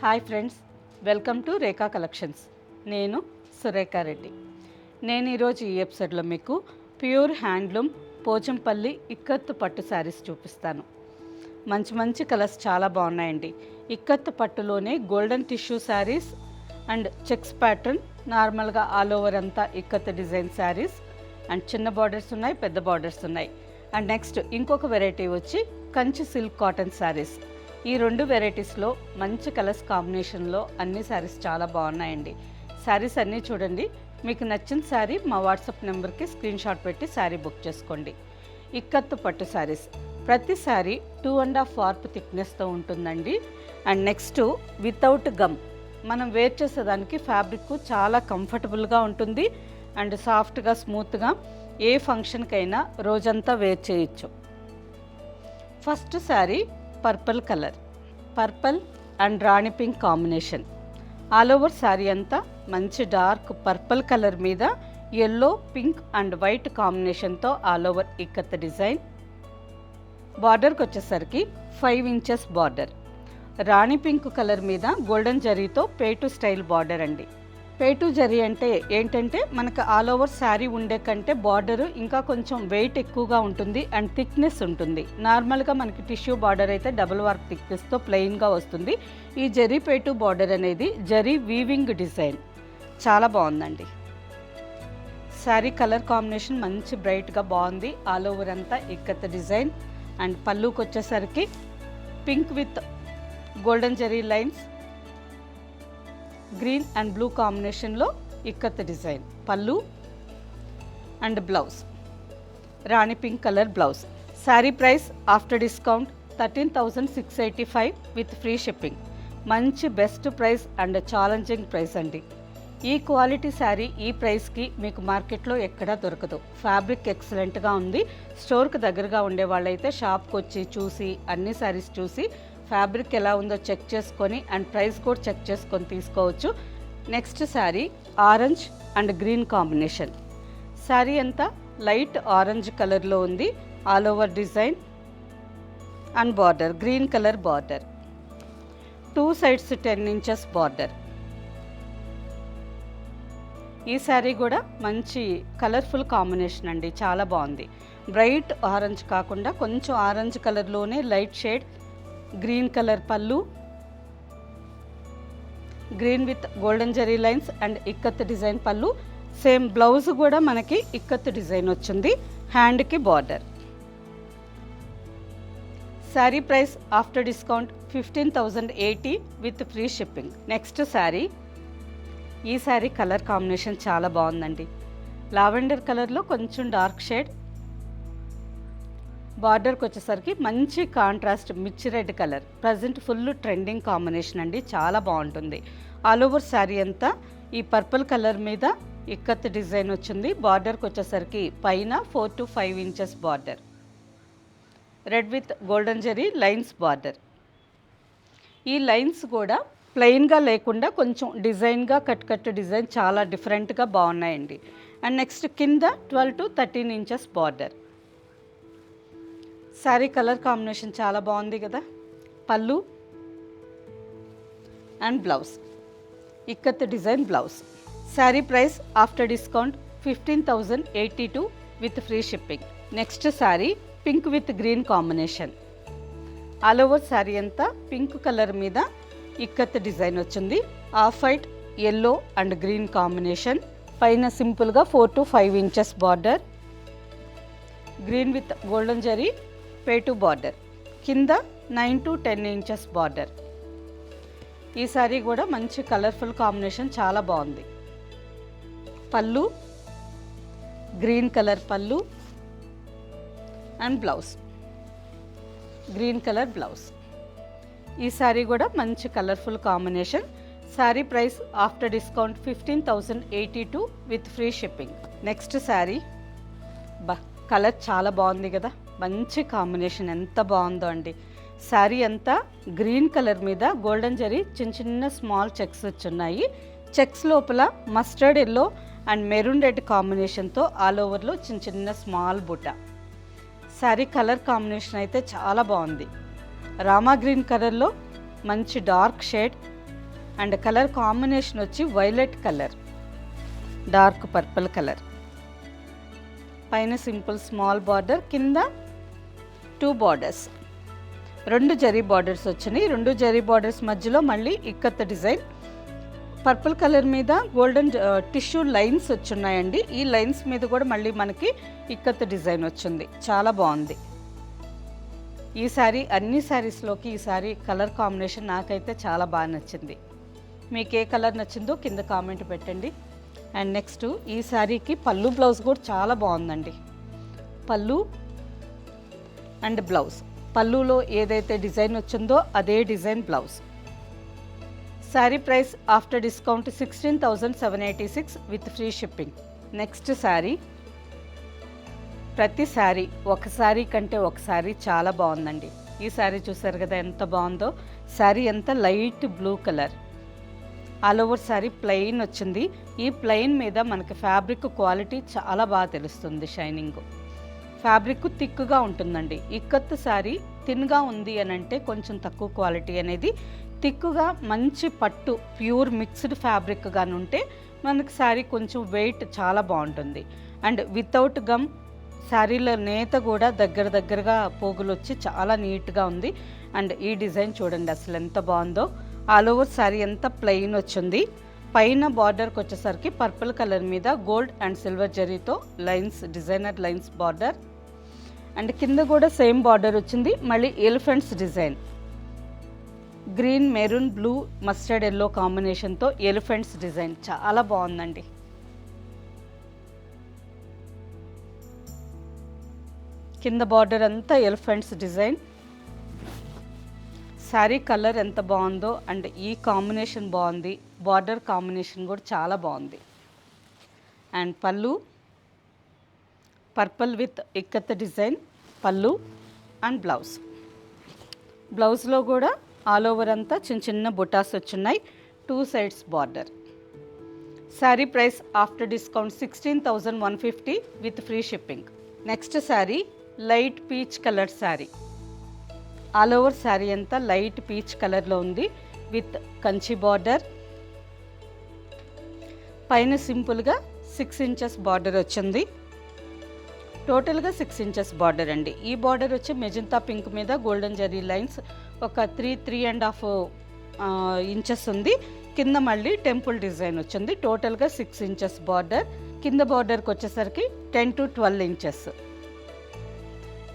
Hi friends, welcome to Rekha collections. నేను సురేఖా రెడ్డి. నేను ఈరోజు ఈ ఎపిసోడ్లో మీకు ప్యూర్ హ్యాండ్లూమ్ పోచంపల్లి ఇక్కత్తు పట్టు శారీస్ చూపిస్తాను. మంచి మంచి కలర్స్ చాలా బాగున్నాయండి. ఇక్కత్తు పట్టులోనే golden tissue saris and checks pattern, నార్మల్గా ఆల్ ఓవర్ అంతా ఇక్కత్తు డిజైన్ శారీస్ అండ్ చిన్న బార్డర్స్ ఉన్నాయి, పెద్ద బార్డర్స్ ఉన్నాయి. అండ్ నెక్స్ట్ ఇంకొక వెరైటీ వచ్చి కంచి సిల్క్ కాటన్ శారీస్. ఈ రెండు వెరైటీస్లో మంచి కలర్స్ కాంబినేషన్లో అన్ని శారీస్ చాలా బాగున్నాయండి. శారీస్ అన్నీ చూడండి. మీకు నచ్చిన శారీ మా వాట్సాప్ నెంబర్కి స్క్రీన్ షాట్ పెట్టి శారీ బుక్ చేసుకోండి. ఇక్కత్తు పట్టు శారీస్ ప్రతి శారీ 2.5 వార్ప్ థిక్నెస్తో ఉంటుందండి. అండ్ నెక్స్ట్ వితౌట్ గమ్, మనం వేర్ చేసేదానికి ఫ్యాబ్రిక్ చాలా కంఫర్టబుల్గా ఉంటుంది అండ్ సాఫ్ట్గా స్మూత్గా ఏ ఫంక్షన్కైనా రోజంతా వేర్ చేయొచ్చు. First sari purple colour, purple and rani pink combination. All over sari అంతా మంచి డార్క్ పర్పుల్ కలర్ మీద ఎల్లో, పింక్ అండ్ వైట్ కాంబినేషన్తో ఆల్ ఓవర్ ఇక్కత్ డిజైన్. బార్డర్కి వచ్చేసరికి 5 inches border. Rani pink colour మీద గోల్డెన్ జరీతో పేటు స్టైల్ బార్డర్ అండి. పేటు జరీ అంటే ఏంటంటే మనకు ఆల్ ఓవర్ శారీ ఉండే కంటే బార్డరు ఇంకా కొంచెం వెయిట్ ఎక్కువగా ఉంటుంది అండ్ థిక్నెస్ ఉంటుంది. నార్మల్గా మనకి టిష్యూ బార్డర్ అయితే డబుల్ వార్క్ థిక్నెస్తో ప్లెయిన్గా వస్తుంది. ఈ జరీ పేటు బార్డర్ అనేది జరీ వీవింగ్ డిజైన్ చాలా బాగుందండి. శారీ కలర్ కాంబినేషన్ మంచి బ్రైట్గా బాగుంది. ఆల్ ఓవర్ అంతా ఇక్కత్ డిజైన్ అండ్ పళ్ళుకి వచ్చేసరికి pink with golden zari lines, green and blue కాంబినేషన్లో ikat design pallu and blouse rani pink colour blouse. Sari price after discount 13,685 with free shipping. మంచి best price and challenging price అండి. ఈ క్వాలిటీ శారీ ఈ ప్రైస్కి మీకు మార్కెట్లో ఎక్కడా దొరకదు. ఫ్యాబ్రిక్ ఎక్సలెంట్గా ఉంది. స్టోర్కి దగ్గరగా ఉండే వాళ్ళైతే షాప్కి వచ్చి చూసి అన్ని శారీస్ చూసి ఫ్యాబ్రిక్ ఎలా ఉందో చెక్ చేసుకొని అండ్ ప్రైస్ కూడా చెక్ చేసుకొని తీసుకోవచ్చు. Next sari orange and green combination. Sari అంతా లైట్ ఆరెంజ్ కలర్లో ఉంది. All over design and border green colour border, 2 sides 10 inches border. ఈ శారీ కూడా మంచి కలర్ఫుల్ కాంబినేషన్ అండి, చాలా బాగుంది. బ్రైట్ ఆరెంజ్ కాకుండా కొంచెం ఆరెంజ్ కలర్లోనే లైట్ షేడ్ గ్రీన్ కలర్ పళ్ళు, green with golden zari lines and ikat design పళ్ళు. సేమ్ బ్లౌజ్ కూడా మనకి ఇక్కత్ డిజైన్ వచ్చింది. హ్యాండ్కి border. Sari price after discount 15,080 with free shipping. Next sari. ఈ శారీ కలర్ కాంబినేషన్ చాలా బాగుందండి. లావెండర్ కలర్లో కొంచెం డార్క్ షేడ్, బార్డర్కి వచ్చేసరికి మంచి కాంట్రాస్ట్ మిర్చి red colour. Present full trending combination అండి, చాలా బాగుంటుంది. ఆల్ ఓవర్ శారీ అంతా ఈ పర్పుల్ కలర్ మీద ఇక్కత్ డిజైన్ వచ్చింది. బార్డర్కి వచ్చేసరికి పైన 4 to 5 inches border, red with golden zari lines border. ఈ లైన్స్ కూడా ప్లెయిన్గా లేకుండా కొంచెం డిజైన్గా కట్ డిజైన్ చాలా డిఫరెంట్గా బాగున్నాయండి. అండ్ నెక్స్ట్ కింద 12 to 13 inches border. Sari colour combination చాలా బాగుంది కదా. Pallu and blouse ikat design blouse. Sari price after discount 15,082 with free shipping. Next sari pink with green combination. All over sari అంతా పింక్ కలర్ మీద ikat design వచ్చింది. Off white, yellow and green combination. పైన సింపుల్గా 4 to 5 inches border, green with golden zari పేటు border. కింద 9 to 10 inches border. ఈ sari కూడా మంచి కలర్ఫుల్ కాంబినేషన్, చాలా బాగుంది. పళ్ళు గ్రీన్ కలర్ పళ్ళు and blouse green colour blouse. ఈ శారీ కూడా మంచి colourful combination. Sari price after discount 15,082 with free shipping. Next sari. Colour చాలా బాగుంది కదా, మంచి కాంబినేషన్, ఎంత బాగుందో అండి. శారీ అంతా గ్రీన్ కలర్ మీద గోల్డెన్ జరీ చిన్న స్మాల్ చెక్స్ వచ్చున్నాయి. చెక్స్ లోపల mustard yellow and maroon red కాంబినేషన్తో ఆల్ ఓవర్లో చిన్న స్మాల్ బుట్ట. శారీ కలర్ కాంబినేషన్ అయితే చాలా బాగుంది. రామా గ్రీన్ కలర్లో మంచి dark shade and colour combination వచ్చి violet colour, dark purple colour. పైన సింపుల్ స్మాల్ బార్డర్, కింద 2 బార్డర్స్, 2 జరీ బార్డర్స్ వచ్చినాయి. 2 జరీ బార్డర్స్ మధ్యలో మళ్ళీ ఇక్కత్ డిజైన్. పర్పుల్ కలర్ మీద గోల్డెన్ టిష్యూ లైన్స్ వచ్చున్నాయండి. ఈ లైన్స్ మీద కూడా మళ్ళీ మనకి ఇక్కత్ డిజైన్ వచ్చింది. చాలా బాగుంది ఈ శారీ. అన్ని శారీస్లోకి ఈ శారీ కలర్ కాంబినేషన్ నాకైతే చాలా బాగా నచ్చింది. మీకు ఏ కలర్ నచ్చిందో కింద కామెంట్ పెట్టండి. అండ్ నెక్స్ట్ ఈ శారీకి పళ్ళు బ్లౌజ్ కూడా చాలా బాగుందండి. పళ్ళు అండ్ బ్లౌజ్, పళ్ళులో ఏదైతే డిజైన్ వచ్చిందో అదే design blouse. Sari price after discount 16,786 with free shipping. Next sari, ప్రతి శారీ ఒక శారీ కంటే ఒక శారీ చాలా బాగుందండి. ఈ శారీ చూసారు కదా ఎంత బాగుందో. శారీ ఎంత light blue colour, all over sari plain వచ్చింది. ఈ ప్లెయిన్ మీద మనకి ఫ్యాబ్రిక్ క్వాలిటీ చాలా బాగా తెలుస్తుంది. షైనింగ్ ఫ్యాబ్రిక్ థిక్గా ఉంటుందండి. ఇక్కత్ శారీ థిన్గా ఉంది అని అంటే కొంచెం తక్కువ క్వాలిటీ అనేది, థిక్గా మంచి పట్టు ప్యూర్ మిక్స్డ్ ఫ్యాబ్రిక్ గాని ఉంటే మనకి శారీ కొంచెం వెయిట్ చాలా బాగుంటుంది. అండ్ వితౌట్ గమ్ శారీలో నేత కూడా దగ్గరగా పోగులు వచ్చి చాలా నీట్గా ఉంది. అండ్ ఈ డిజైన్ చూడండి అసలు ఎంత బాగుందో. ఆల్ ఓవర్ శారీ ఎంత ప్లెయిన్ వచ్చింది. పైన బార్డర్కి వచ్చేసరికి పర్పుల్ కలర్ మీద గోల్డ్ అండ్ సిల్వర్ జరీతో lines, designer lines border. And కింద కూడా సేమ్ బార్డర్ వచ్చింది. మళ్ళీ elephants design, green, maroon, blue, mustard yellow కాంబినేషన్తో ఎలిఫెంట్స్ డిజైన్ చాలా బాగుందండి. కింద బార్డర్ అంతా ఎలిఫెంట్స్ డిజైన్. శారీ కలర్ ఎంత బాగుందో. అండ్ ఈ కాంబినేషన్ బాగుంది, బార్డర్ కాంబినేషన్ కూడా చాలా బాగుంది. అండ్ పళ్ళు purple with ikat design pallu. And blouse, బ్లౌజ్లో కూడా ఆల్ ఓవర్ అంతా చిన్న చిన్న బుటాస్ వచ్చున్నాయి. 2 sides border. Sari price after discount 16,150 with free shipping. Next sari light peach colour sari. All over sari అంతా లైట్ పీచ్ కలర్లో ఉంది విత్ కంచి బార్డర్. పైన సింపుల్గా 6 ఇంచెస్ బార్డర్ వచ్చింది. టోటల్గా 6 ఇంచెస్ బార్డర్ అండి. ఈ బార్డర్ వచ్చి మెజంతా పింక్ మీద గోల్డెన్ జరీ లైన్స్ ఒక 3.5 ఇంచెస్ ఉంది. కింద మళ్ళీ టెంపుల్ డిజైన్ వచ్చింది. టోటల్గా 6 ఇంచెస్ బార్డర్. కింద బార్డర్కి వచ్చేసరికి 10 to 12 ఇంచెస్.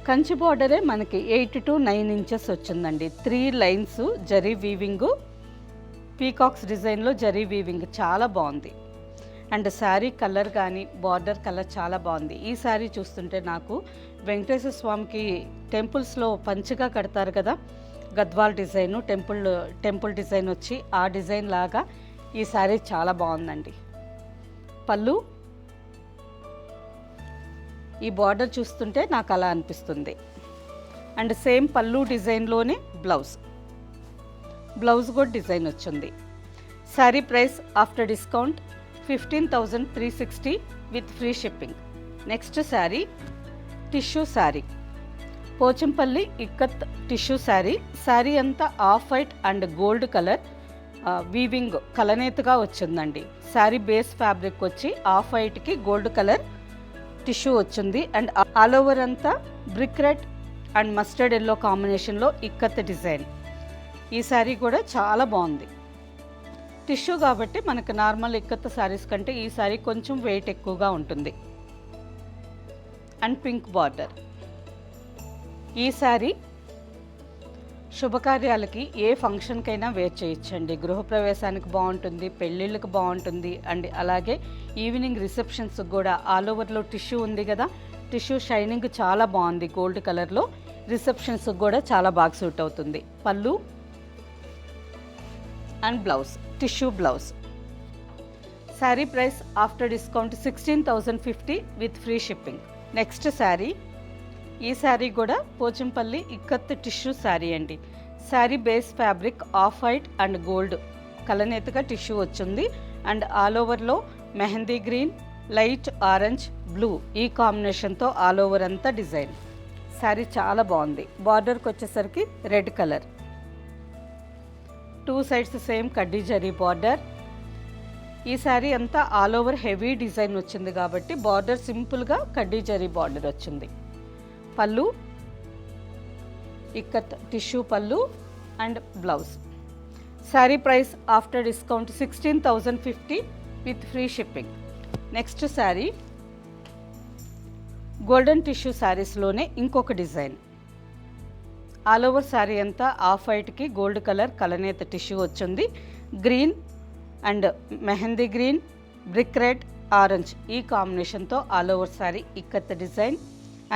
కంచి బార్డరే మనకి 8 to 9 ఇంచెస్ వచ్చిందండి. 3 లైన్స్ జరీ వీవింగ్, పీకాక్స్ డిజైన్లో జరీ వీవింగ్ చాలా బాగుంది. అండ్ శారీ కలర్ కానీ బార్డర్ కలర్ చాలా బాగుంది. ఈ శారీ చూస్తుంటే నాకు వెంకటేశ్వర స్వామికి టెంపుల్స్లో పంచగా కడతారు కదా, గద్వాల్ డిజైను, టెంపుల్ డిజైన్ వచ్చి ఆ డిజైన్ లాగా ఈ శారీ చాలా బాగుందండి. పళ్ళు, ఈ బార్డర్ చూస్తుంటే నాకు అలా అనిపిస్తుంది. అండ్ సేమ్ పళ్ళు డిజైన్లోనే బ్లౌజ్ కూడా డిజైన్ వచ్చింది. Sari price after discount 15,360 with free shipping. Next sari tissue sari, Pochampally ikat tissue sari. Sari అంతా off white and gold colour weaving కలనేతుగా వచ్చిందండి. శారీ బేస్ ఫ్యాబ్రిక్ వచ్చి ఆఫ్ వైట్కి గోల్డ్ కలర్ టిష్యూ వచ్చింది. And all over అంతా brick red and mustard yellow కాంబినేషన్లో ikat design. ఈ sari కూడా చాలా బాగుంది. టిష్యూ కాబట్టి మనకు నార్మల్ ఇక్కత్ శారీస్ కంటే ఈ శారీ కొంచెం వెయిట్ ఎక్కువగా ఉంటుంది. And pink border. ఈ శారీ శుభకార్యాలకి ఏ ఫంక్షన్కైనా వేర్ చేయొచ్చండి. గృహప్రవేశానికి బాగుంటుంది, పెళ్ళిళ్ళకి బాగుంటుంది. అండ్ అలాగే ఈవినింగ్ రిసెప్షన్స్కి కూడా ఆల్ ఓవర్లో టిష్యూ ఉంది కదా, టిష్యూ షైనింగ్ చాలా బాగుంది గోల్డ్ కలర్లో. రిసెప్షన్స్కి కూడా చాలా బాగా సూట్ అవుతుంది. Pallu and blouse, tissue blouse. Sari price after discount 16,050 with free shipping. Next sari, ఈ శారీ కూడా పోచంపల్లి ఇక్కత్ టిష్యూ శారీ అండి. Sari base fabric off white and gold కలనేతగా టిష్యూ వచ్చింది. అండ్ ఆల్ ఓవర్లో mehndi green, light orange, blue ఈ కాంబినేషన్తో ఆల్ ఓవర్ అంతా design. Sari చాలా బాగుంది. బార్డర్కి వచ్చేసరికి red colour. Two sides same కడ్డీ జరీ బార్డర్. ఈ శారీ అంతా ఆల్ ఓవర్ హెవీ డిజైన్ వచ్చింది కాబట్టి బార్డర్ సింపుల్గా కడ్డీ జరీ బార్డర్ వచ్చింది. Pallu ikat tissue pallu and blouse. Sari price after discount 16,050 with free shipping. Next sari golden tissue శారీస్లోనే ఇంకొక డిజైన్. ఆల్ ఓవర్ శారీ అంతా ఆఫ్ వైట్కి గోల్డ్ కలర్ కలనేత టిష్యూ వచ్చింది. Green and mehndi green, brick red, orange ఈ కాంబినేషన్తో all over sari ikat design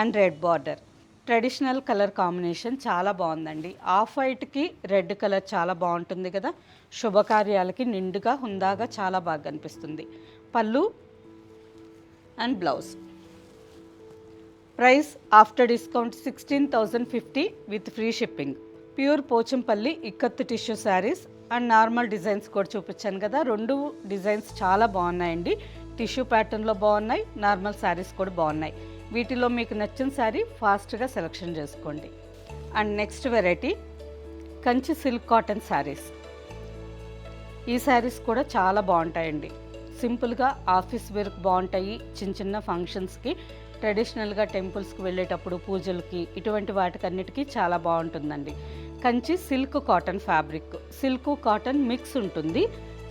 and red border. Traditional colour combination చాలా బాగుందండి. ఆఫ్ వైట్కి రెడ్ కలర్ చాలా బాగుంటుంది కదా, శుభకార్యాలకి నిండుగా హుందాగా చాలా బాగా కనిపిస్తుంది. Pallu and blouse. Price after discount 16,050 with free shipping. Pure Pochampally ikat tissue saris and normal designs కూడా చూపించాను కదా, రెండు డిజైన్స్ చాలా బాగున్నాయండి. టిష్యూ ప్యాటర్న్లో బాగున్నాయి, నార్మల్ శారీస్ కూడా బాగున్నాయి. వీటిలో మీకు నచ్చిన శారీ ఫాస్ట్గా సెలెక్షన్ చేసుకోండి. And next variety Kanchi silk cotton saris. ఈ శారీస్ కూడా చాలా బాగుంటాయండి. సింపుల్గా ఆఫీస్ వేర్కి బాగుంటాయి, చిన్న చిన్న ఫంక్షన్స్కి, ట్రెడిషనల్గా టెంపుల్స్కి వెళ్ళేటప్పుడు పూజలకి, ఇటువంటి వాటికన్నిటికీ చాలా బాగుంటుందండి. Kanchi silk cotton fabric, silk cotton mix ఉంటుంది.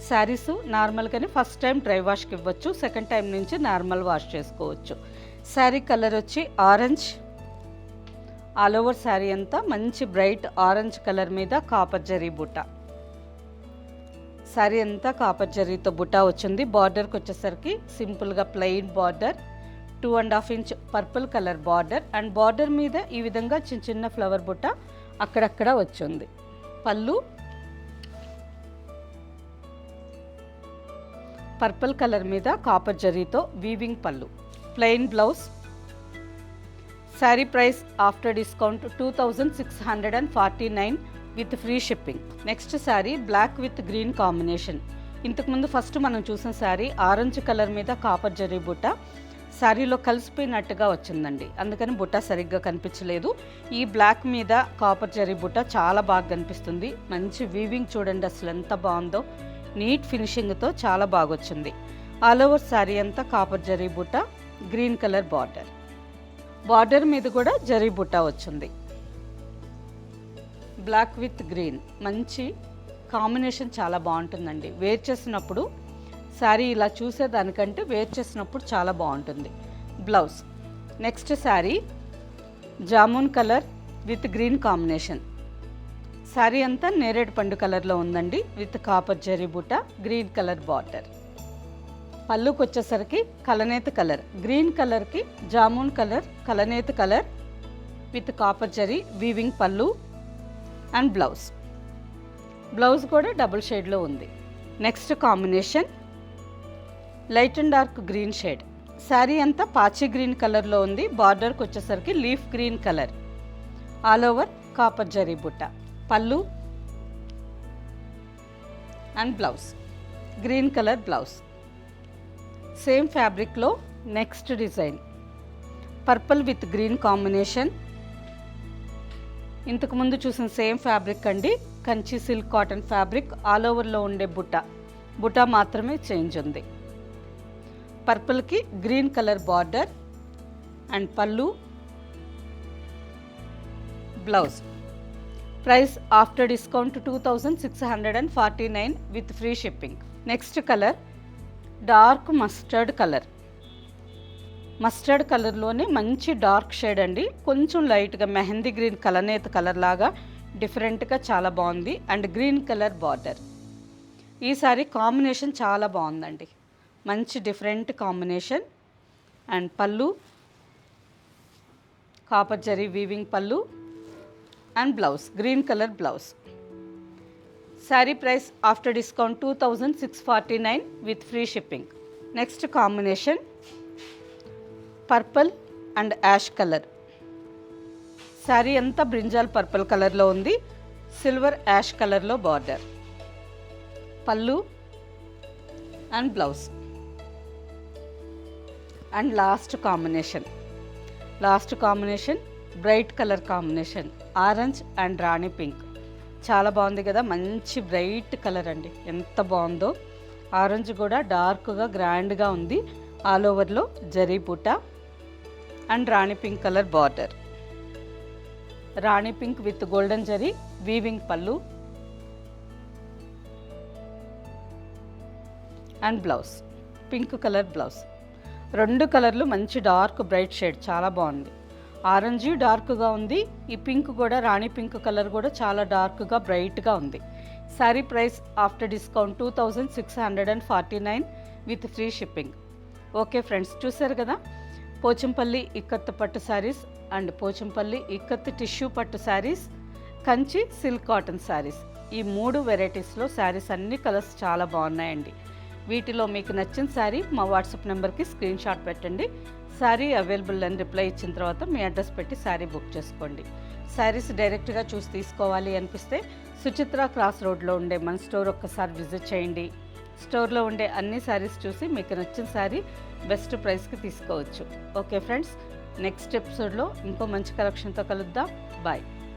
శారీస్ నార్మల్గానే ఫస్ట్ టైం డ్రై వాష్కి ఇవ్వచ్చు, సెకండ్ టైం నుంచి నార్మల్ వాష్ చేసుకోవచ్చు. శారీ కలర్ వచ్చి ఆరెంజ్. ఆల్ ఓవర్ శారీ అంతా మంచి బ్రైట్ ఆరెంజ్ కలర్ మీద కాపర్ జరీ బుట్ట. శారీ అంతా కాపర్ జరీతో బుట్ట వచ్చింది. బార్డర్కి వచ్చేసరికి సింపుల్గా plain border, 2.5 inch purple colour border and border మీద ఈ విధంగా చిన్న చిన్న ఫ్లవర్ బుట్ట అక్కడక్కడ వచ్చింది. పళ్ళు పర్పుల్ కలర్ మీద కాపర్ జరీతో weaving pallu. Plain blouse. Sari price after discount 2,649 with free shipping. Next sari black with green combination. ఇంతకుముందు ఫస్ట్ మనం చూసిన శారీ ఆరెంజ్ కలర్ మీద కాపర్ జరీ బుట్ట శారీలో కలిసిపోయినట్టుగా వచ్చిందండి, అందుకని బుట్ట సరిగ్గా కనిపించలేదు. ఈ బ్లాక్ మీద కాపర్ జరీ బుట్ట చాలా బాగా కనిపిస్తుంది. మంచి వీవింగ్ చూడండి అసలు ఎంత బాగుందో, నీట్ ఫినిషింగ్తో చాలా బాగా వచ్చింది. ఆల్ ఓవర్ శారీ అంతా కాపర్ జరీ బుట్ట, గ్రీన్ కలర్ బార్డర్. బార్డర్ మీద కూడా జరీ బుట్ట వచ్చింది. బ్లాక్ విత్ గ్రీన్ మంచి కాంబినేషన్, చాలా బాగుంటుందండి. వేర్ చేసినప్పుడు శారీ ఇలా చూసేదానికంటే వేర్ చేసినప్పుడు చాలా బాగుంటుంది. Blouse. Next sari jamun colour with green combination. Sari అంతా నేరేడు పండు కలర్లో ఉందండి, విత్ కాపర్ జరీ బుట్ట, గ్రీన్ కలర్ బార్డర్. పళ్ళుకి వచ్చేసరికి కలనేత కలర్, గ్రీన్ కలర్కి జామున్ కలర్ కలనేత colour with copper zari weaving pallu and blouse. Blouse కూడా డబుల్ షేడ్లో ఉంది. Next combination light and dark green shade. Sari అంతా పాచి గ్రీన్ కలర్లో ఉంది. బార్డర్కి వచ్చేసరికి leaf green colour. All over copper zari butta. Pallu and blouse. Green colour blouse. Same ఫ్యాబ్రిక్లో next design purple with green combination. ఇంతకుముందు చూసిన సేమ్ ఫ్యాబ్రిక్ అండి, Kanchi silk cotton fabric. All ఓవర్లో ఉండే బుట్ట మాత్రమే చేంజ్ ఉంది. పర్పుల్కి గ్రీన్ కలర్ బార్డర్ అండ్ పళ్ళు, blouse. Price after discount 2,649 with free shipping. Next colour dark mustard colour. Mustard కలర్లోనే మంచి డార్క్ షేడ్ అండి, కొంచెం లైట్గా మెహందీ గ్రీన్ కలనేత కలర్ లాగా డిఫరెంట్గా చాలా బాగుంది. And green colour border. ఈ సారీ కాంబినేషన్ చాలా బాగుందండి, మంచి different combination. And pallu copper zari weaving pallu and blouse, green colour blouse. Sari price after discount 2,649 with free shipping. Next combination purple and ash colour. Sari అంతా బ్రింజాల్ పర్పుల్ కలర్లో ఉంది, సిల్వర్ యాష్ కలర్లో border. Pallu and blouse. And last combination bright colour combination orange and rani pink. చాలా బాగుంది కదా, మంచి bright colour అండి, ఎంత బాగుందో. ఆరెంజ్ కూడా డార్క్గా గ్రాండ్గా ఉంది. ఆల్ ఓవర్లో zari buta and rani pink colour border. Rani pink with golden zari weaving pallu and blouse, pink colour blouse. రెండు కలర్లు మంచి డార్క్ బ్రైట్ షేడ్, చాలా బాగుంది. ఆరెంజ్ డార్క్గా ఉంది, ఈ పింక్ కూడా రాణి పింక్ కలర్ కూడా చాలా డార్క్గా బ్రైట్గా ఉంది. Sari price after discount 2649 with free shipping. Okay friends, చూసారు కదా, పోచంపల్లి ఇక్కత్ పట్టు శారీస్ అండ్ పోచంపల్లి ఇక్కత్ టిష్యూ పట్టు శారీస్, కంచి సిల్క్ కాటన్ శారీస్, ఈ 3 వెరైటీస్లో శారీస్ అన్ని కలర్స్ చాలా బాగున్నాయండి. వీటిలో మీకు నచ్చిన శారీ మా వాట్సాప్ నెంబర్కి స్క్రీన్ షాట్ పెట్టండి. శారీ అవైలబుల్ అని రిప్లై ఇచ్చిన తర్వాత మీ అడ్రస్ పెట్టి శారీ బుక్ చేసుకోండి. శారీస్ డైరెక్ట్గా చూసి తీసుకోవాలి అనిపిస్తే సుచిత్ర క్రాస్ రోడ్లో ఉండే మన స్టోర్ ఒక్కసారి విజిట్ చేయండి. స్టోర్లో ఉండే అన్ని శారీస్ చూసి మీకు నచ్చిన శారీ బెస్ట్ ప్రైస్కి తీసుకోవచ్చు. ఓకే ఫ్రెండ్స్, నెక్స్ట్ ఎపిసోడ్లో ఇంకో మంచి కలెక్షన్తో కలుద్దాం. బాయ్.